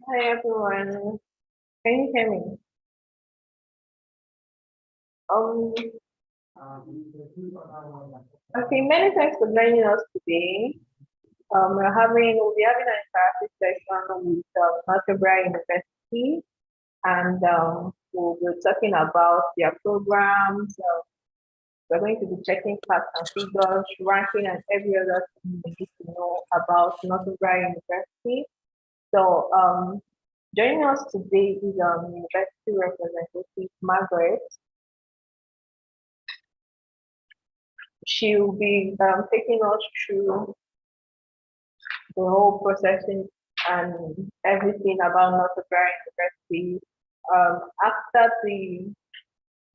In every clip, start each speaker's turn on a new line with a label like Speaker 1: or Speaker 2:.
Speaker 1: Hi everyone. Can you hear me? Um, okay, many thanks for joining us today. We'll be having an interactive session with Northumbria University, and we'll be talking about their programs. We're going to be checking facts and figures, ranking, and every other thing you need to know about Northumbria University. So, joining us today is University representative Margaret. She will be taking us through the whole processing and everything about Northumbria University.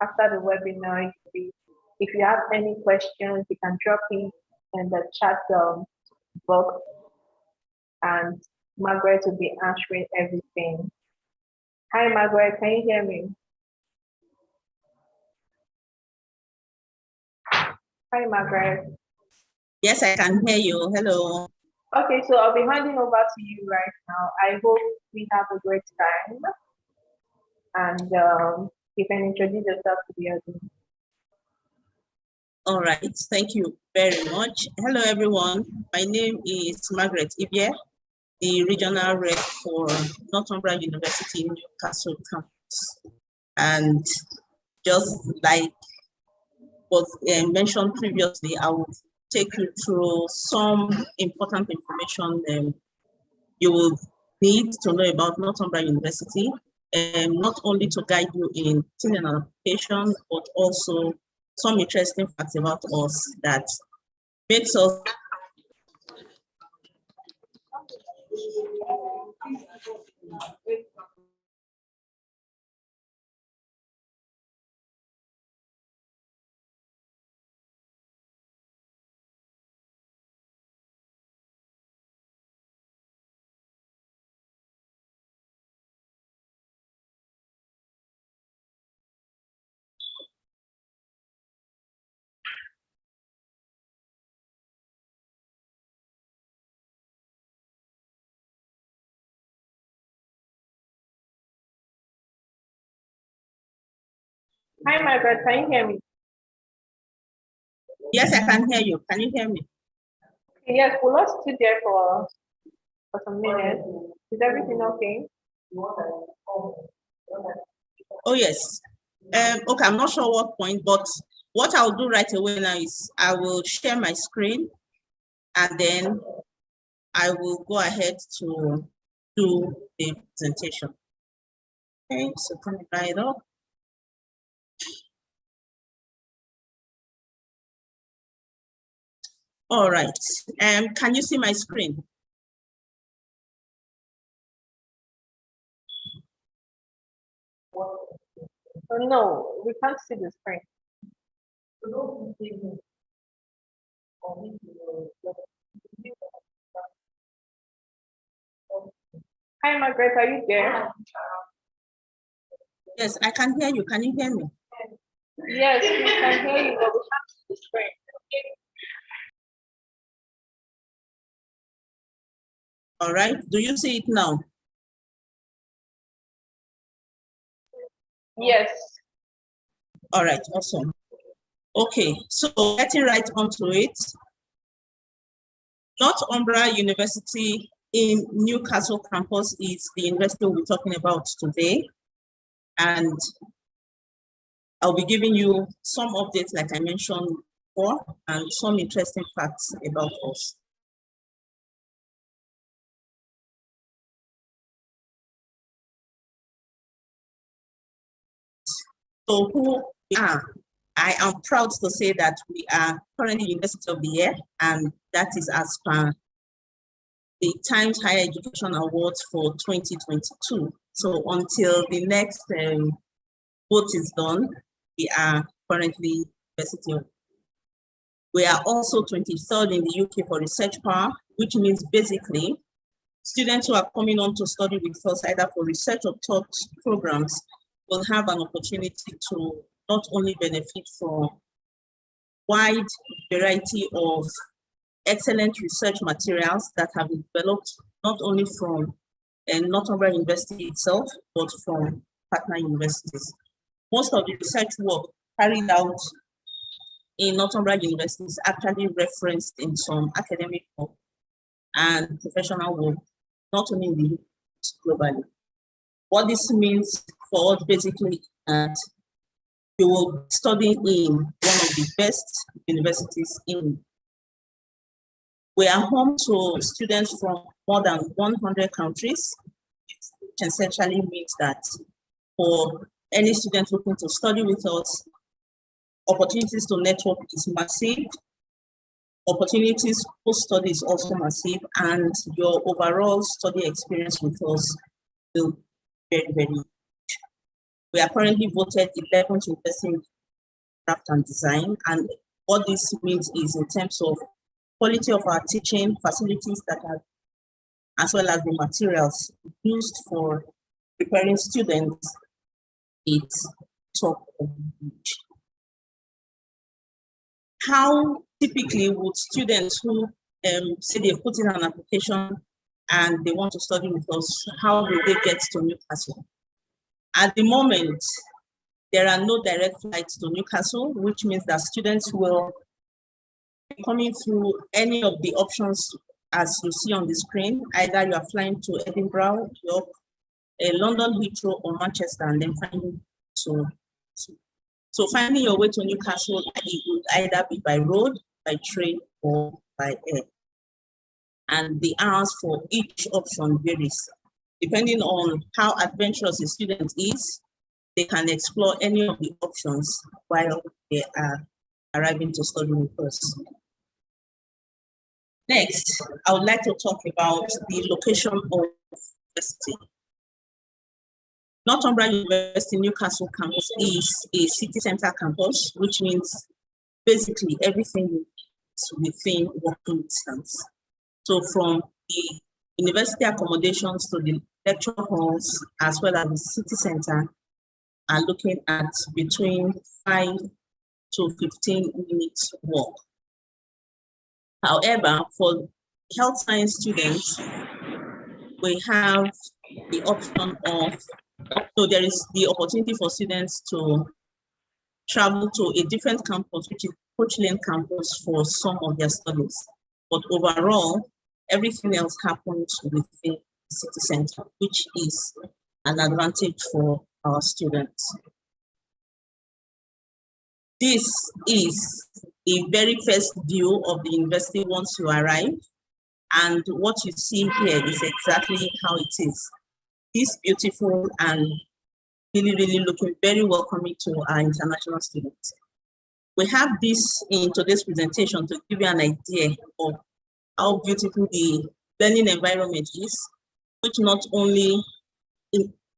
Speaker 1: After the webinar, if you have any questions, you can drop in the chat box, and Margaret will be answering everything. Hi, Margaret, can you hear me? Hi, Margaret.
Speaker 2: Yes, I can hear you. Hello.
Speaker 1: Okay, so I'll be handing over to you right now. I hope we have a great time. And you can introduce yourself to the audience.
Speaker 2: All right, thank you very much. Hello, everyone. My name is Margaret Ibie, the regional rep for Northumbria University in Newcastle campus. And just like was mentioned previously, I will take you through some important information you will need to know about Northumbria University, not only to guide you in filling an application, but also some interesting facts about us that makes us
Speaker 1: Hi, Margaret, can you hear me?
Speaker 2: Yes, I can hear you. Can you hear me?
Speaker 1: Yes, we lost you there for some minutes. Is everything okay?
Speaker 2: Oh, yes. Okay, I'm not sure what point, but what I'll do right away now is I will share my screen and then I will go ahead to do the presentation. Okay, so turn it right up. All right, can you see my screen?
Speaker 1: No, we can't see the screen. Hi, Margaret, are you there?
Speaker 2: Yes, I can hear you. Can you hear me?
Speaker 1: Yes, we can hear you, but we can't see the screen.
Speaker 2: All right, do you see it now?
Speaker 1: Yes.
Speaker 2: All right, awesome. Okay, so getting right onto it. Northumbria University in Newcastle campus is the university we're talking about today. And I'll be giving you some updates like I mentioned before and some interesting facts about us. So who we are? I am proud to say that we are currently University of the Year, and that is as per the Times Higher Education Awards for 2022. So until the next vote is done, we are currently University of. We are also 23rd in the UK for research power, which means basically students who are coming on to study with us either for research or taught programs will have an opportunity to not only benefit from wide variety of excellent research materials that have been developed not only from Northumbria University itself, but from partner universities. Most of the research work carried out in Northumbria University is actually referenced in some academic work and professional work, not only in the US, globally. What this means for us basically that you will study in one of the best universities in. We are home to students from more than 100 countries, which essentially means that for any student looking to study with us, opportunities to network is massive, opportunities post-study is also massive, and your overall study experience with us will be very, very good. We are currently voted 11th university in craft and design, and what this means is in terms of quality of our teaching, facilities that are, as well as the materials used for preparing students, it's top of the page. How typically would students who say they put in an application and they want to study with us, how will they get to Newcastle? At the moment, there are no direct flights to Newcastle, which means that students will be coming through any of the options as you see on the screen. Either you are flying to Edinburgh, York, London, Heathrow, or Manchester, and then finding so finding your way to Newcastle, it would either be by road, by train, or by air. And the hours for each option varies. Depending on how adventurous a student is, they can explore any of the options while they are arriving to study with us. Next, I would like to talk about the location of the university. Northumbria University Newcastle campus is a city center campus, which means basically everything is within walking distance. So from the university accommodations to the lecture halls, as well as the city center, are looking at between 5 to 15 minutes walk. However, for health science students, we have the option of, so there is the opportunity for students to travel to a different campus, which is Coach Lane campus, for some of their studies. But overall, everything else happens within the city center, which is an advantage for our students. This is a very first view of the university once you arrive. And what you see here is exactly how it is. It's beautiful and really, really looking very welcoming to our international students. We have this in today's presentation to give you an idea of how beautiful the learning environment is, which not only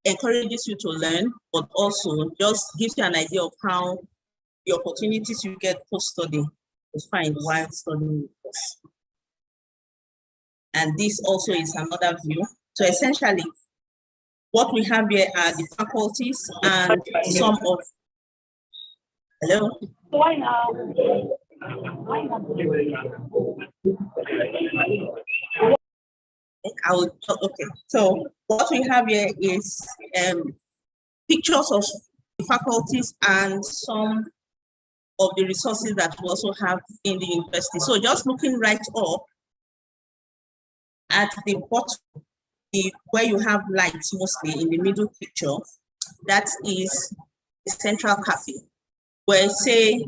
Speaker 2: encourages you to learn, but also just gives you an idea of how the opportunities you get post-study to find while studying with us. And this also is another view. So essentially, what we have here are the faculties and some of, hello?
Speaker 3: Why not? Why not?
Speaker 2: Okay, so what we have here is pictures of the faculties and some of the resources that we also have in the university. So just looking right up at the bottom, where you have lights mostly in the middle picture, that is the central cafe, where say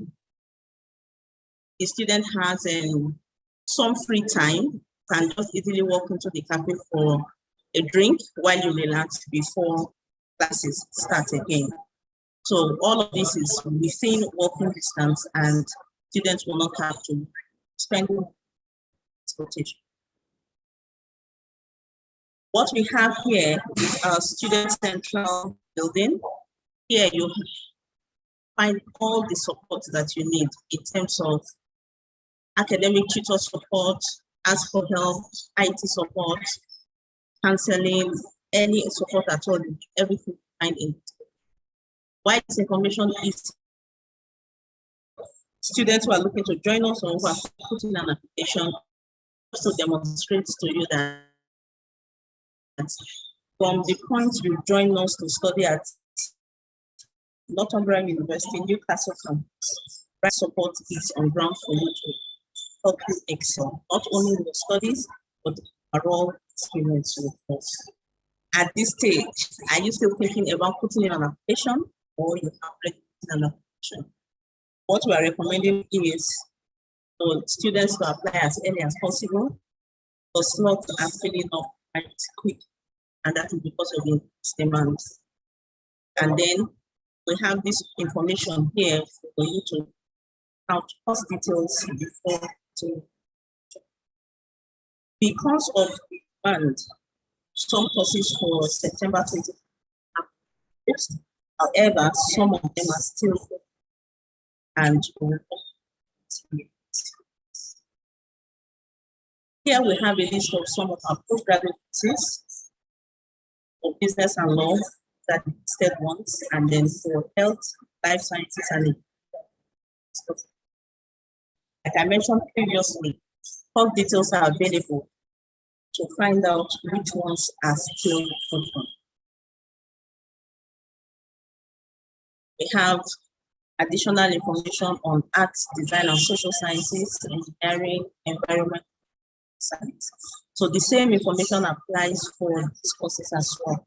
Speaker 2: the student has some free time, can just easily walk into the cafe for a drink while you relax before classes start again. So all of this is within walking distance and students will not have to spend transportation. What we have here is our student central building. Here you find all the support that you need in terms of academic tutor support, ask for help, IT support, counseling, any support at all, everything you find in it. Why this information is students who are looking to join us or who are putting an application, just to demonstrate to you that from the point you join us to study at Northumbria University, Newcastle campus, right support is on ground for you to help you excel, not only in your studies, but overall experience with us. At this stage, are you still thinking about putting in an application, or you have already put in an application? What we are recommending is for students to apply as early as possible, but slots are filling up quite quick, and that is because of the demand. And then we have this information here for you to have course details before to. Because of the demand, some courses for September 20 have closed. However, some of them are still open and here we have a list of some of our postgraduate courses for business and law, that listed ones, and then for health, life sciences, and like I mentioned previously, all details are available to find out which ones are still open. We have additional information on arts, design, and social sciences, engineering, environment science. So the same information applies for these courses as well.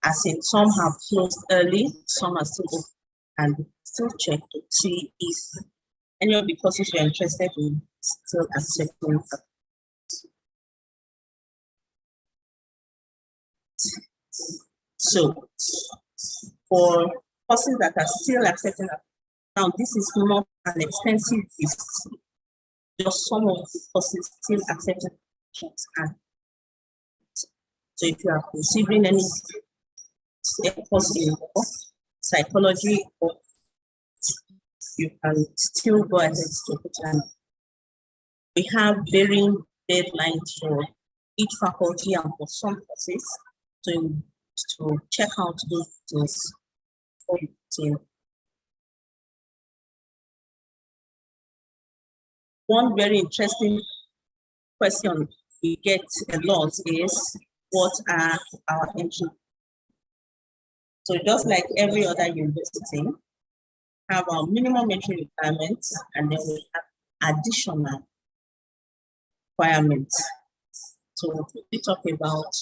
Speaker 2: As in, some have closed early, some are still open, and still check to see if any of the courses you're interested in still accepting. So for courses that are still accepting, now this is not an extensive list, just some of the courses still accepting. And so if you are considering any course in psychology, or you can still go ahead to put on. We have varying deadlines for each faculty and for some courses to check out those details for you. One very interesting question we get a lot is, what are our entry? So just like every other university, have our minimum entry requirements, and then we have additional requirements. So we talk about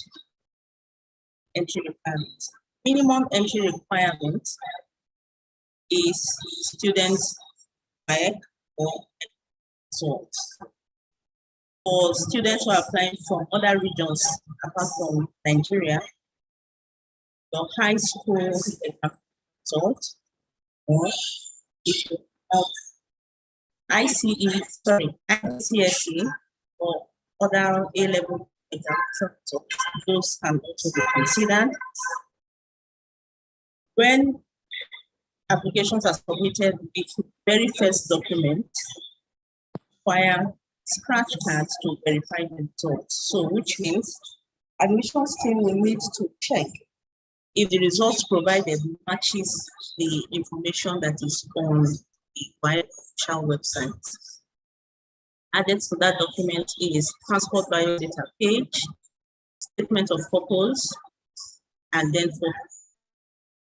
Speaker 2: entry requirements. Minimum entry requirement is students by or results. For students who are applying from other regions apart from Nigeria, your high school result, or if you have ICSE or other A-level exams, those can also be considered. When applications are submitted, the very first document require scratch cards to verify the results. So which means admissions team will need to check if the results provided matches the information that is on the official website. Added to that document is passport biodata page, statement of purpose, and then for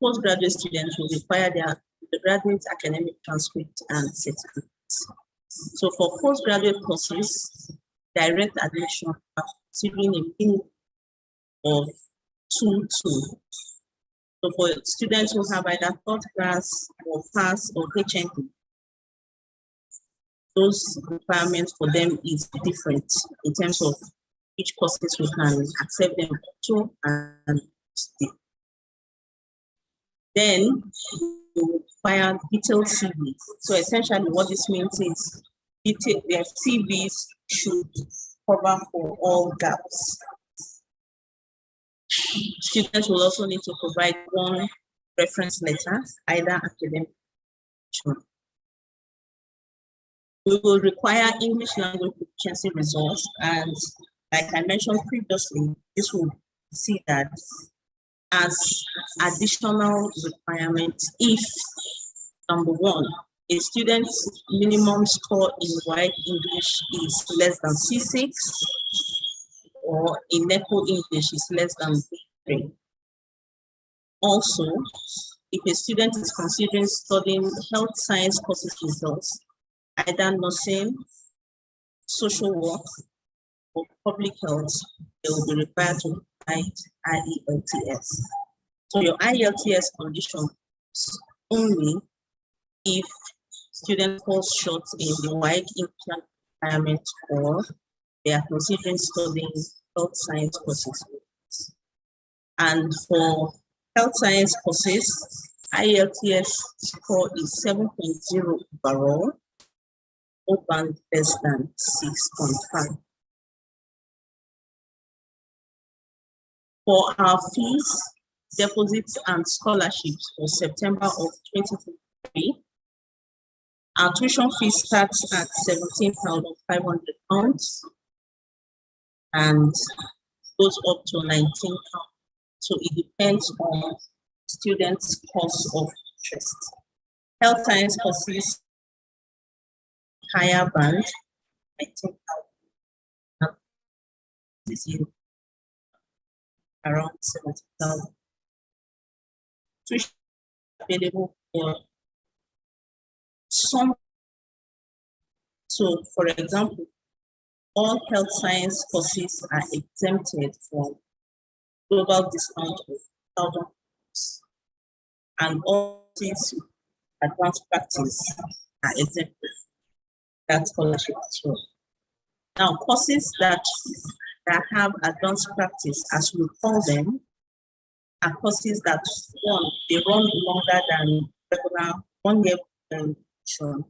Speaker 2: postgraduate students will require their graduate academic transcript and certificates. So for postgraduate courses, direct admission are considering a minimum of 2-2. So for students who have either third class or pass or HND, those requirements for them is different in terms of which courses we can accept them to and stay. Then we require detailed CVs. So essentially what this means is their CVs should cover for all gaps. Students will also need to provide one reference letter, either academic. We will require English language proficiency results, and like I mentioned previously, this will see that as additional requirements if, number one, a student's minimum score in white English is less than C6, or in NECO English is less than 2023. Also, if a student is considering studying health science courses results, either nursing, social work, or public health, they will be required to provide IELTS. So your IELTS condition is only if student falls short in the wide income requirement or they are considering studying health science courses. And for health science courses, IELTS score is 7.0 overall, or band less than 6.5. For our fees, deposits, and scholarships for September of 2023, our tuition fee starts at £17,500 and goes up to £19,000. So it depends on students' course of interest. Health science courses, higher band, £19,000. This is around £70,000. Tuition available for some. So, for example, all health science courses are exempted from global discount of £1,000, and all these advanced practice are exempted from that scholarship as well. Now, courses that have advanced practice, as we call them, are courses that, one, they run longer than regular 1 year duration,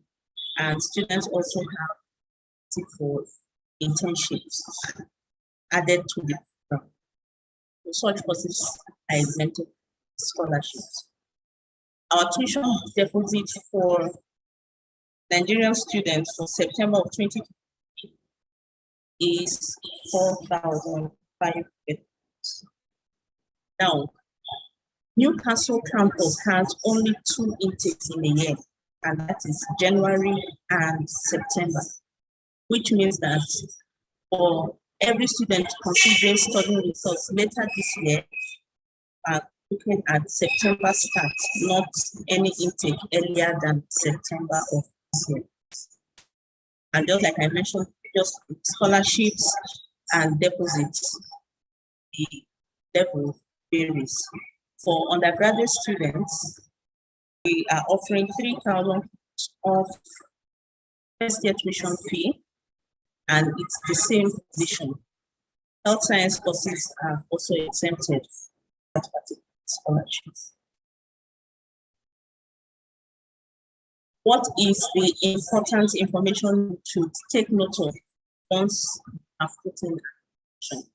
Speaker 2: and students also have for internships added to the program. So such courses are exempted scholarships. Our tuition deposit for Nigerian students for September of 2020 is £4,500. Now, Newcastle campus has only 2 intakes in a year, and that is January and September, which means that for every student considering studying results later this year, looking at September start, not any intake earlier than September of this year. And just like I mentioned, just scholarships and deposits, the level varies. For undergraduate students, we are offering £3,000 of first year tuition fee, and it's the same condition. Health science courses are also exempted from that particular scholarship. What is the important information to take note of once I've put in application?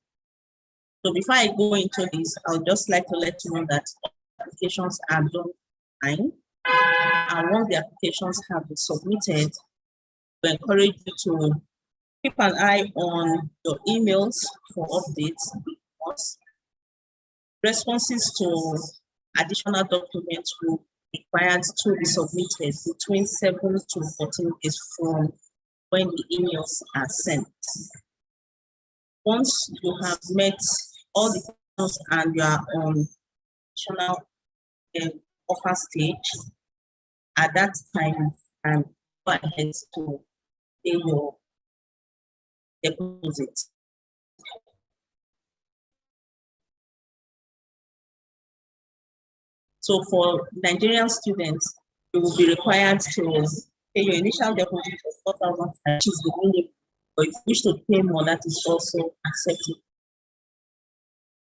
Speaker 2: So before I go into this, I would just like to let you know that applications are done online, and once the applications have been submitted, we encourage you to keep an eye on your emails for updates, because responses to additional documents will be required to be submitted between 7 to 14 days from when the emails are sent. Once you have met all the conditions and you are on additional offer stage, at that time, and go ahead to pay your deposit. So for Nigerian students, you will be required to pay your initial deposit of 4,000, which is the minimum. But if you wish to pay more, that is also accepted.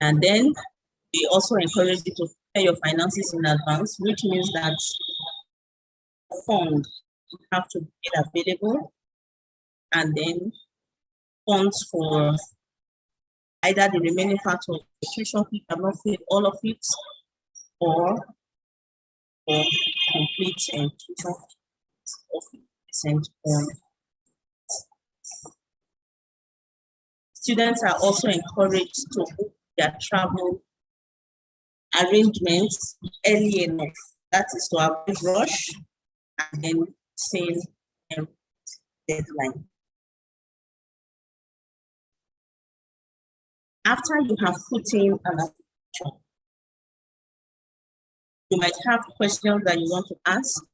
Speaker 2: And then we also encourage you to pay your finances in advance, which means that funds have to be available, and then funds for either the remaining part of the tuition fee, have not paid all of it, or for complete tuition of 50% on. Students are also encouraged to book their travel arrangements early enough. That is to avoid rush and then same deadline. After you have put in an You might have questions that you want to ask,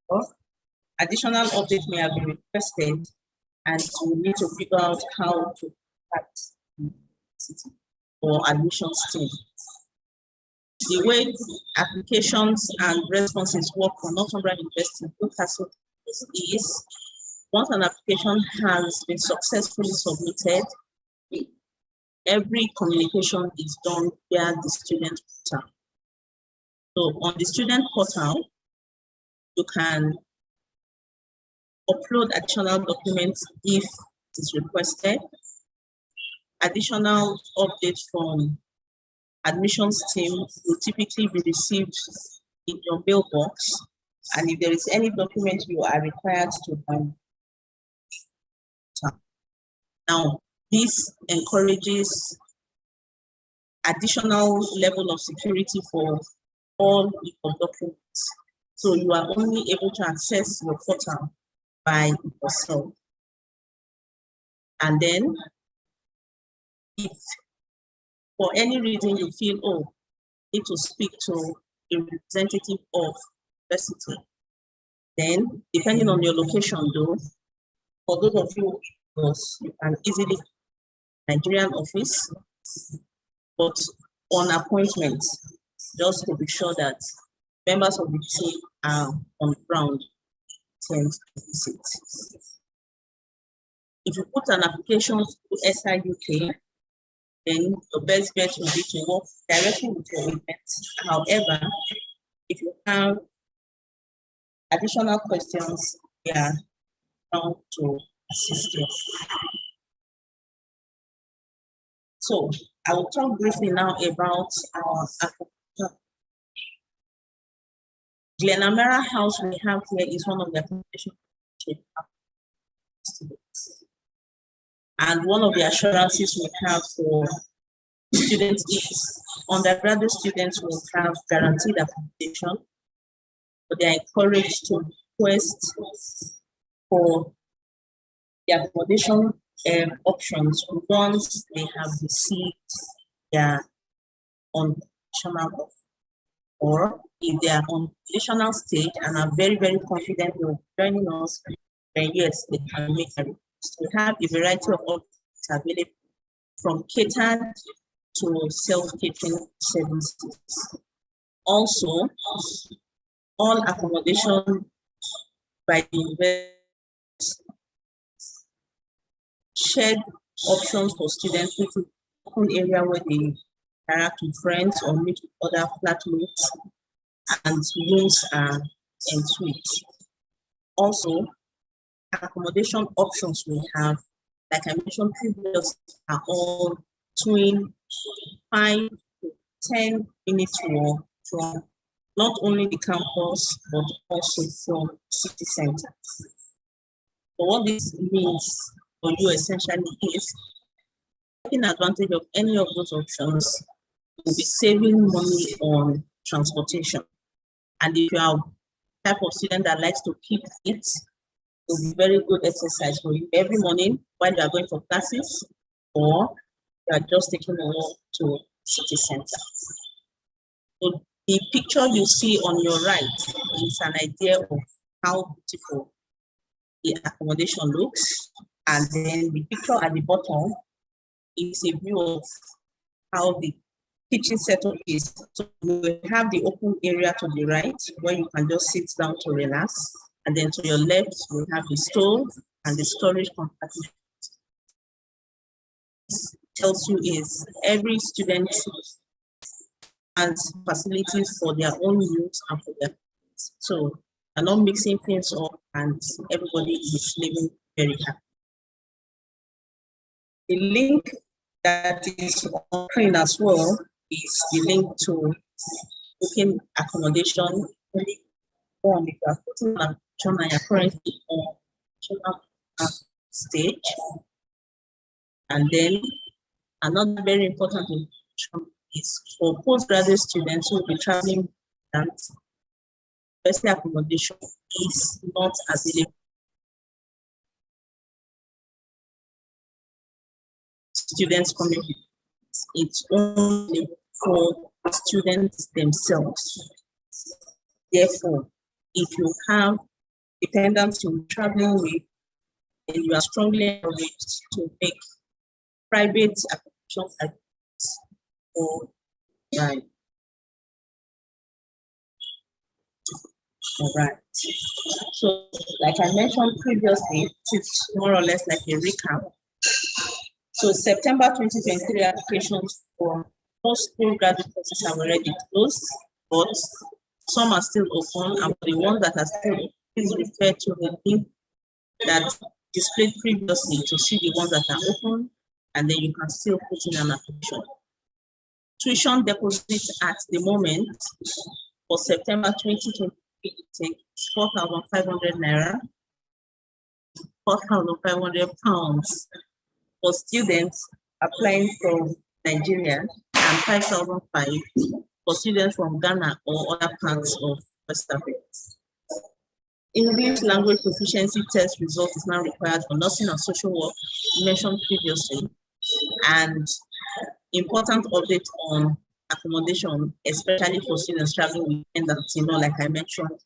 Speaker 2: or additional updates may have been requested, and you need to figure out how to contact the city or admissions team. The way applications and responses work for Northumbria University is once an application has been successfully submitted, every communication is done via the student portal. So on the student portal, you can upload additional documents if it is requested. Additional updates from admissions team will typically be received in your mailbox. And if there is any document you are required to download. Now, this encourages additional level of security for all your documents. So you are only able to access your portal by yourself. And then, if for any reason you feel, oh, need to speak to a representative of the university, then depending on your location though, for those of you you can easily Nigerian office, but on appointment, just to be sure that members of the team are on the ground, tend to visit. If you put an application to SIUK, then the best bet will be to work directly with your event. However, if you have additional questions, we are down to assist you. So I will talk briefly now about our accommodation. Glenamara House we have here is one of the accommodation students. And one of the assurances we have for students is undergraduate students will have guaranteed accommodation, but they are encouraged to request for the accommodation options once they have received their unconditional offer, or if they are on conditional stage and are very, very confident they will be joining us, then yes, they can make a request. We have a variety of options available, from catered to self-catering services. Also, all accommodation by the university, shared options for students with an open area where they interact with friends or meet with other flatmates, and rooms are en suite. Also, accommodation options we have, like I mentioned previously, are all between 5 to 10 minutes walk from not only the campus, but also from city center. So what this means for you essentially is taking advantage of any of those options will be saving money on transportation. And if you are the type of student that likes to keep fit, it will be very good exercise for you every morning while you are going for classes, or you are just taking a walk to city center. So the picture you see on your right is an idea of how beautiful the accommodation looks, and then the picture at the bottom is a view of how the kitchen setup is. So we have the open area to the right where you can just sit down to relax, and then to your left we have the stove and the storage compartment. This tells you is every student has facilities for their own use and for their kids. So they're not mixing things up, and everybody is living very happy. The link that is on screen as well is the link to booking accommodation. If you are putting an application and you're currently on stage. And then another very important information is for postgraduate students who will be traveling, that university accommodation is not available. Students coming, it's only for the students themselves. Therefore, if you have dependents you're traveling with, then you are strongly encouraged to make private applications like this for right. All right. So, like I mentioned previously, it's more or less like a recap. So, September 2023 applications for most postgraduate courses have already closed, but some are still open. And for the ones that are still open, please refer to the link that displayed previously to see the ones that are open, and then you can still put in an application. Tuition deposits at the moment for September 2023 is 4,500 naira, 4,500 pounds for students applying from Nigeria, and 5,500 for students from Ghana or other parts of West Africa. English language proficiency test result is now required for nursing and social work, mentioned previously, and important update on accommodation, especially for students traveling with dependents, like I mentioned.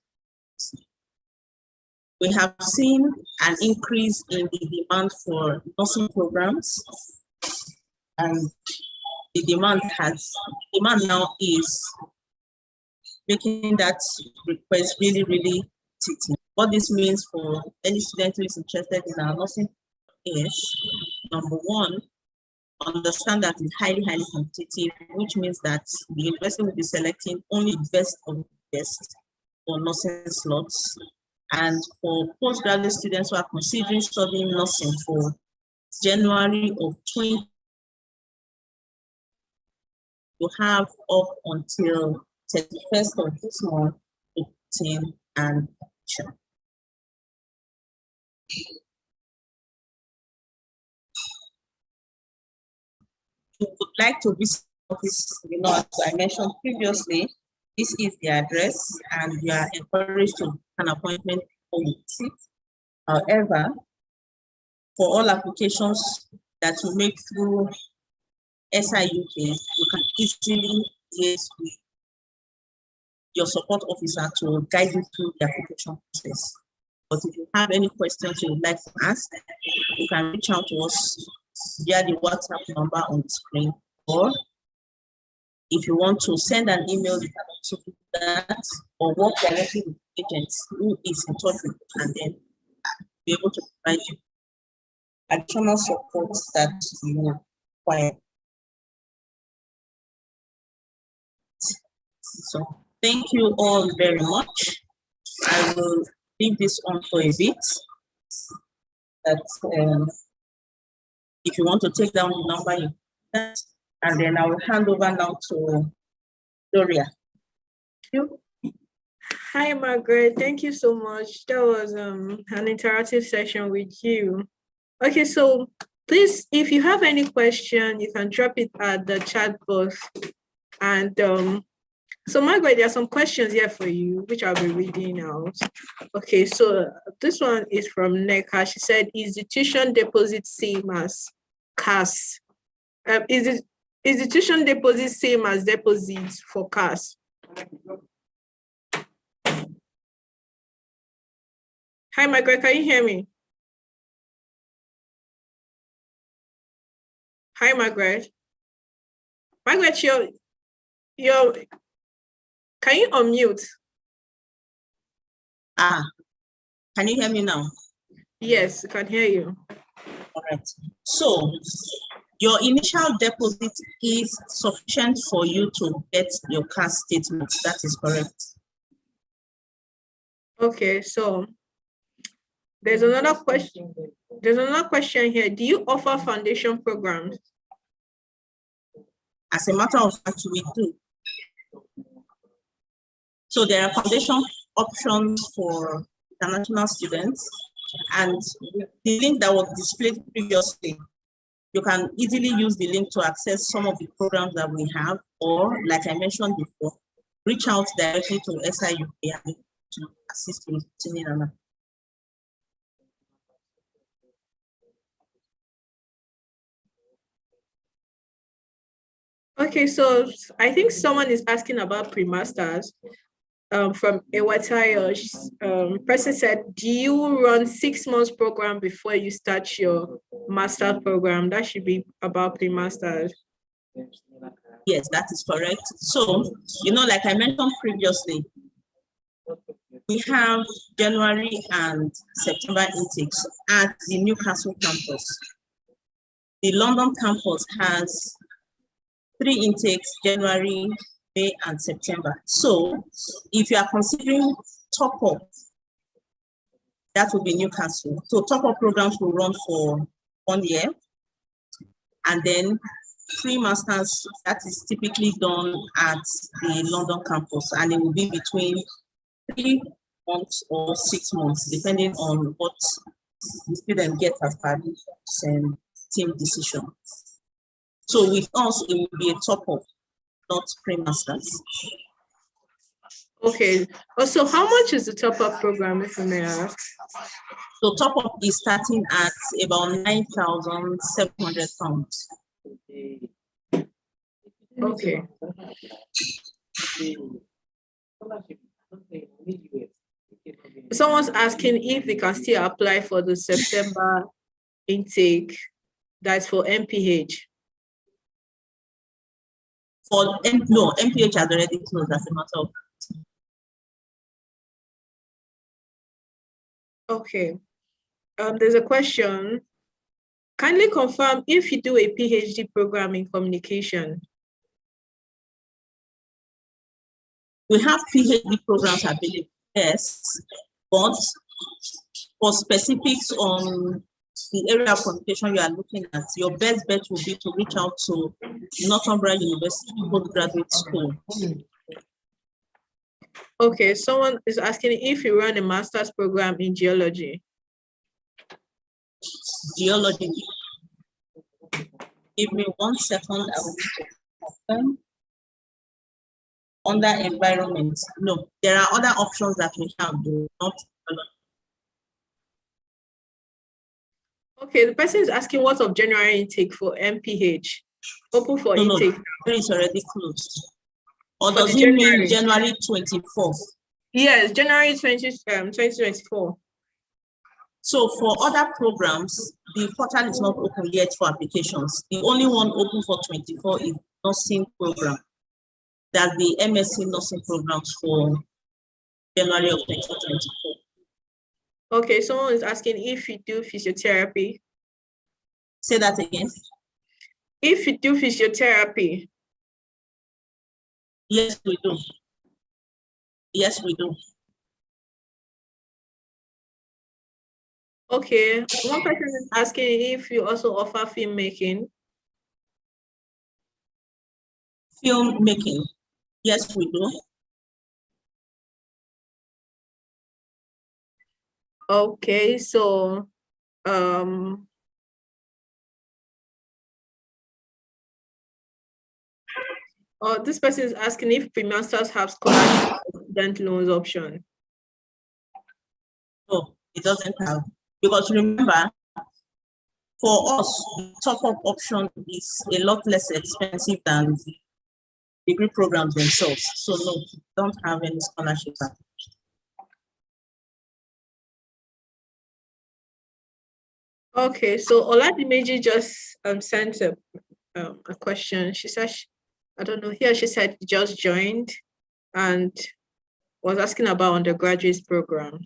Speaker 2: We have seen an increase in the demand for nursing programs, and the demand now is making that request really, really tight. What this means for any student who is interested in our nursing is, number one, understand that it's highly, highly competitive, which means that the university will be selecting only the best of the best for nursing slots. And for postgraduate students who are considering studying nursing for January of 2020, you have up until 31st of this month to put in an application. You would like to visit office, as I mentioned previously, this is the address, and you are encouraged to book an appointment for visit. However, for all applications that you make through SIUK, you can easily liaise with your support officer to guide you through the application process. But if you have any questions you would like to ask, you can reach out to us via the WhatsApp number on the screen, or if you want to send an email, you can also do that, or work directly with agents who is in touch with you, and then be able to provide you additional support that you require. So thank you all very much. I will leave this on for a bit. If you want to take down the number, you can, and then I will hand over now to Gloria.
Speaker 1: You. Hi, Margaret. Thank you so much. That was an interactive session with you. Okay, so please, if you have any question, you can drop it at the chat box. And so Margaret, there are some questions here for you, which I'll be reading out. Okay, so this one is from Neka. She said, is the tuition deposit same as CAS? Is the tuition deposit same as deposits for CAS? Hi, Margaret, can you hear me? Hi, Margaret. Margaret, can you unmute?
Speaker 2: Can you hear me now?
Speaker 1: Yes, I can hear you.
Speaker 2: All right. So your initial deposit is sufficient for you to get your CAS statement. That is correct.
Speaker 1: Okay, so there's another question. There's another question here. Do you offer foundation programs?
Speaker 2: As a matter of fact, we do. So there are foundation options for international students, and the link that was displayed previously, you can easily use the link to access some of the programs that we have, or like I mentioned before, reach out directly to SIUK to assist you in an.
Speaker 1: Okay, so I think someone is asking about pre-masters. From Ewatayo, person said, do you run 6 months program before you start your master program? That should be about pre-masters.
Speaker 2: Yes, that is correct. So, like I mentioned previously, we have January and September intakes at the Newcastle campus. The London campus has 3 intakes, January, May, and September. So if you are considering top-up, that would be Newcastle. So top-up programs will run for 1 year. And then pre-masters, that is typically done at the London campus, and it will be between 3 months or 6 months, depending on what the student gets as per the team decision. So with us, it will be a top-up, not pre-masters.
Speaker 1: Okay. Also, how much is the top-up program, if you may ask?
Speaker 2: So top-up is starting at about £9,700.
Speaker 1: Okay. Someone's asking if they can still apply for the September intake. That's for MPH.
Speaker 2: No, MPH has already closed as a matter of fact.
Speaker 1: Okay. There's a question. Kindly confirm if you do a PhD program in communication.
Speaker 2: We have PhD programs available, yes, but for specifics on the area of communication you are looking at, your best bet will be to reach out to Northumbria University Postgraduate School.
Speaker 1: Okay, someone is asking if you run a master's program in geology.
Speaker 2: Geology. Give me 1 second, I will confirm. Under environment, no, there are other options that we have, not.
Speaker 1: Okay, the person is asking what of January intake for MPH? Open for intake.
Speaker 2: No, it's already closed. Or does it mean January 24th?
Speaker 1: Yes, January 2024.
Speaker 2: So for other programs, the portal is not open yet for applications. The only one open for 24 is nursing program. That's the MSc nursing programs for January of 2024.
Speaker 1: Okay, someone is asking if you do physiotherapy.
Speaker 2: Say that again.
Speaker 1: If you do physiotherapy.
Speaker 2: Yes, we do. Yes, we do.
Speaker 1: Okay, one person is asking if you also offer filmmaking.
Speaker 2: Filmmaking, yes, we do.
Speaker 1: Okay, so this person is asking if pre-masters have scholarship or student loans option.
Speaker 2: No, it doesn't have. Because remember, for us, the top-up option is a lot less expensive than the degree programs themselves. So no, don't have any scholarship.
Speaker 1: Okay, so Oladimeji just sent a question. She said, I don't know, here she said just joined and was asking about undergraduate program.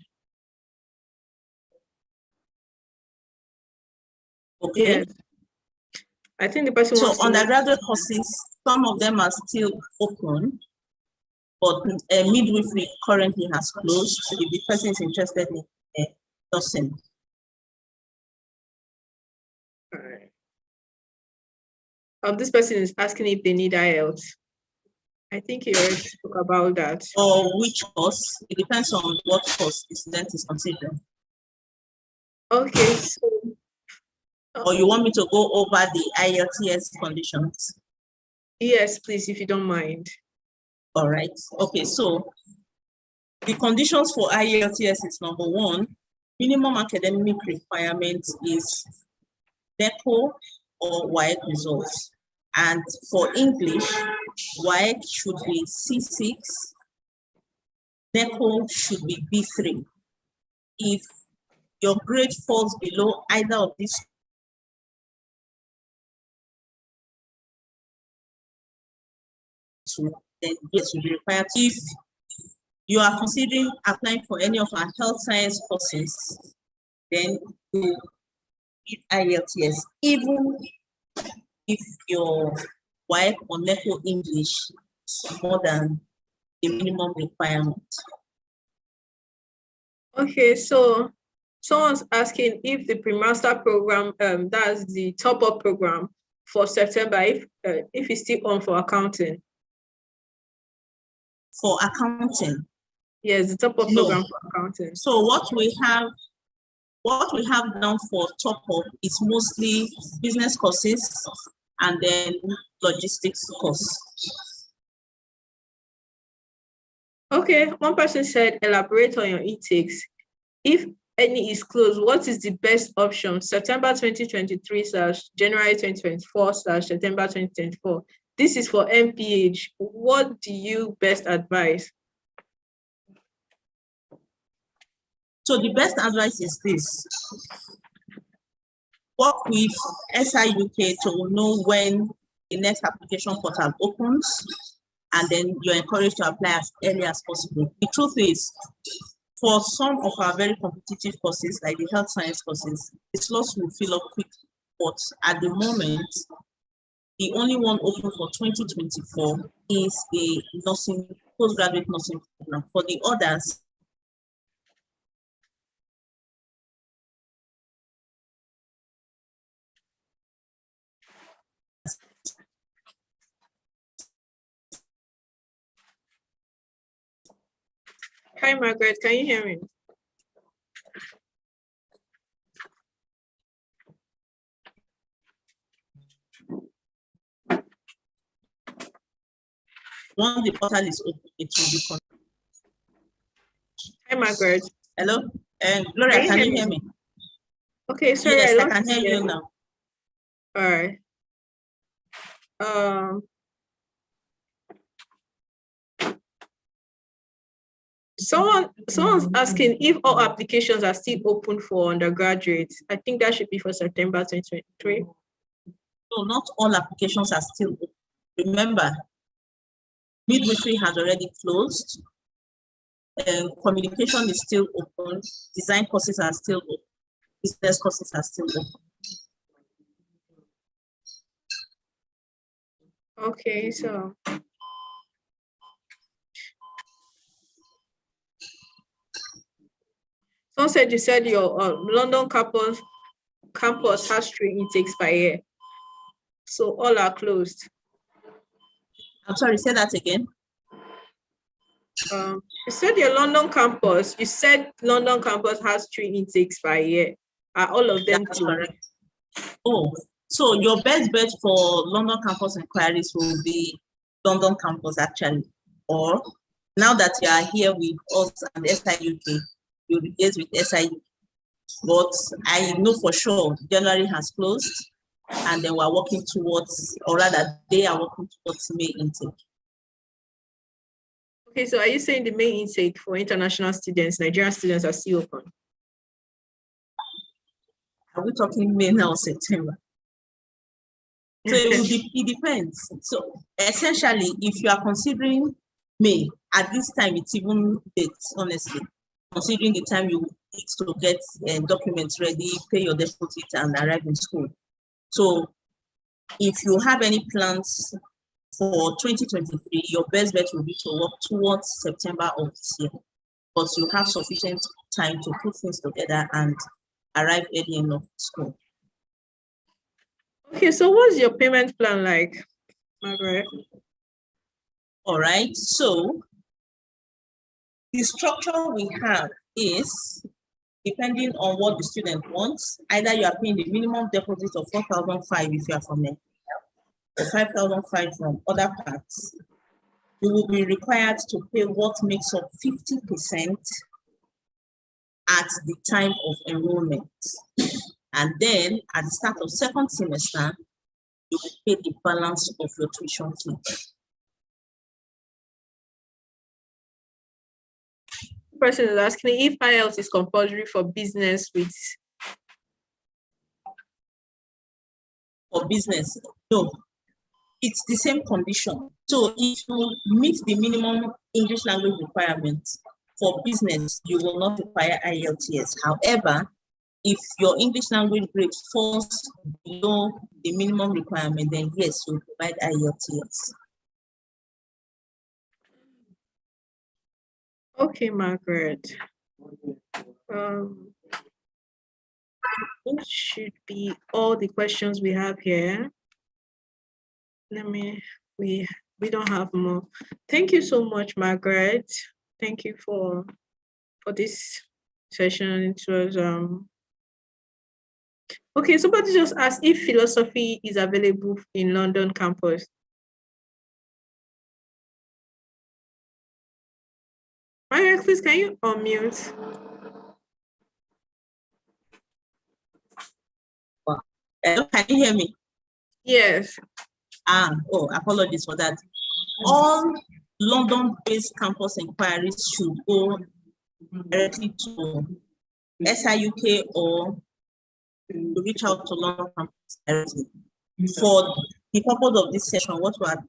Speaker 2: Okay.
Speaker 1: Yes. I think the person wants to
Speaker 2: undergraduate courses, some of them are still open, but midwifery currently has closed. So if the person is interested in nursing.
Speaker 1: All right. This person is asking if they need IELTS. I think you already spoke about that.
Speaker 2: Or which course? It depends on what course the student is considering.
Speaker 1: Okay, so
Speaker 2: or you want me to go over the IELTS conditions?
Speaker 1: Yes, please, if you don't mind.
Speaker 2: All right. Okay, so the conditions for IELTS is number 1, minimum academic requirement is NECO or WAEC results. And for English, WAEC should be C6, NECO should be B3. If your grade falls below either of these, then yes, you'll be required. If you are considering applying for any of our health science courses, then you need IELTS, even if your WAEC or NECO English is more than the minimum requirement.
Speaker 1: Okay, so someone's asking if the pre-master program, that's the top-up program for September, if it's still on for accounting.
Speaker 2: For accounting?
Speaker 1: Yes, the top-up program for accounting.
Speaker 2: So what we have now for top-up is mostly business courses and then logistics course.
Speaker 1: Okay, one person said, elaborate on your intakes. If any is closed, what is the best option? September 2023/January 2024/September 2024. This is for MPH. What do you best advise?
Speaker 2: So the best advice is this: work with SIUK to know when the next application portal opens, and then you're encouraged to apply as early as possible. The truth is, for some of our very competitive courses, like the health science courses, the slots will fill up quickly. But at the moment, the only one open for 2024 is the nursing, postgraduate nursing program. For the others,
Speaker 1: Hi, Margaret, can you hear me?
Speaker 2: once the portal is open, it will be connected.
Speaker 1: Hi, Margaret.
Speaker 2: Hello? Gloria, can you hear me?
Speaker 1: Okay, sorry.
Speaker 2: Yes, I can hear you now.
Speaker 1: All right. Someone's asking if all applications are still open for undergraduates. I think that should be for September 2023.
Speaker 2: No, not all applications are still open. Remember, midwifery has already closed. Communication is still open. Design courses are still open. Business courses are still open.
Speaker 1: Okay, so someone said you said your London campus has 3 intakes per year, so all are closed.
Speaker 2: I'm sorry, say that again.
Speaker 1: You said your London campus. You said London campus has 3 intakes per year. Are all of them
Speaker 2: That's
Speaker 1: closed?
Speaker 2: correct. Oh, so your best bet for London campus inquiries will be London campus actually. Or now that you are here with us and SIUK, you'll be engaged with SIUK. But I know for sure January has closed, and then we're working towards, or rather they are working towards May intake.
Speaker 1: Okay, so are you saying the main intake for international students, Nigerian students, are still open?
Speaker 2: Are we talking May now or September? So it depends. So essentially, if you are considering May, at this time, it's even late, honestly, considering the time you need to get documents ready, pay your deposit, and arrive in school. So if you have any plans for 2023, your best bet will be to work towards September of this year, but you have sufficient time to put things together and arrive early enough to school.
Speaker 1: Okay, so what's your payment plan like, Margaret?
Speaker 2: All right, so the structure we have is, depending on what the student wants, either you are paying the minimum deposit of 4,500 if you are from Nigeria, or 5,500 from other parts. You will be required to pay what makes up 50% at the time of enrollment. And then at the start of second semester, you will pay the balance of your tuition fee.
Speaker 1: Person is asking if IELTS is compulsory for business with.
Speaker 2: For business, no, it's the same condition. So if you meet the minimum English language requirements for business, you will not require IELTS. However, if your English language grade falls below the minimum requirement, then yes, you provide IELTS.
Speaker 1: Okay, Margaret. That should be all the questions we have here. We don't have more. Thank you so much, Margaret. Thank you for this session. It was okay. Somebody just asked if philosophy is available in London campus. Margaret, please, can you unmute?
Speaker 2: Hello, can you hear me?
Speaker 1: Yes.
Speaker 2: Oh, apologies for that. All London-based campus inquiries should go directly to SIUK or to reach out to London campus directly. For the purpose of this session, what we are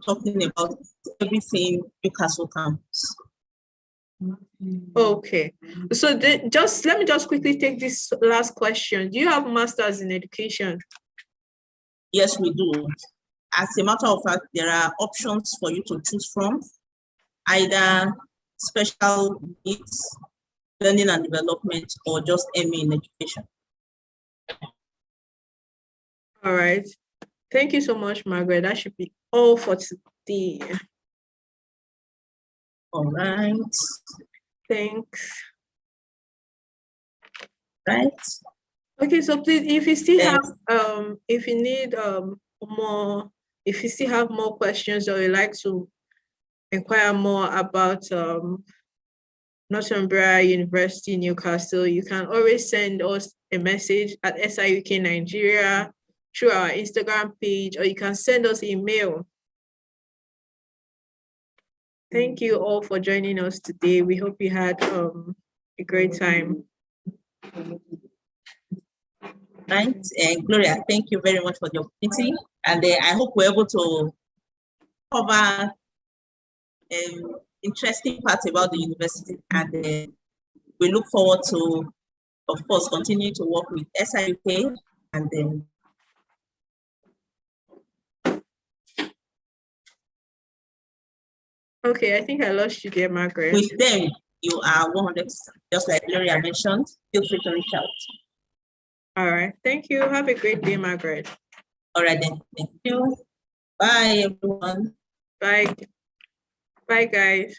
Speaker 2: talking about is everything Newcastle campus.
Speaker 1: Okay, so let me just quickly take this last question. Do you have masters in education?
Speaker 2: Yes, we do. As a matter of fact, there are options for you to choose from, either special needs, learning and development, or just MA in education.
Speaker 1: All right. Thank you so much, Margaret. That should be all for today.
Speaker 2: All right.
Speaker 1: Thanks.
Speaker 2: Right.
Speaker 1: Okay, so please, if you still have if you need more, if you still have more questions or you'd like to inquire more about Northumbria University, Newcastle, you can always send us a message at SIUK Nigeria through our Instagram page, or you can send us email. Thank you all for joining us today. We hope you had a great time.
Speaker 2: Right, and Gloria, thank you very much for the opportunity, and I hope we're able to cover interesting parts about the university, and we look forward to, of course, continue to work with SIUK, and then
Speaker 1: okay, I think I lost you there, Margaret.
Speaker 2: With them, you are 100%, just like Gloria mentioned. Feel free to reach out.
Speaker 1: All right, thank you. Have a great day, Margaret.
Speaker 2: All right, then. Thank you. Bye, everyone.
Speaker 1: Bye. Bye, guys.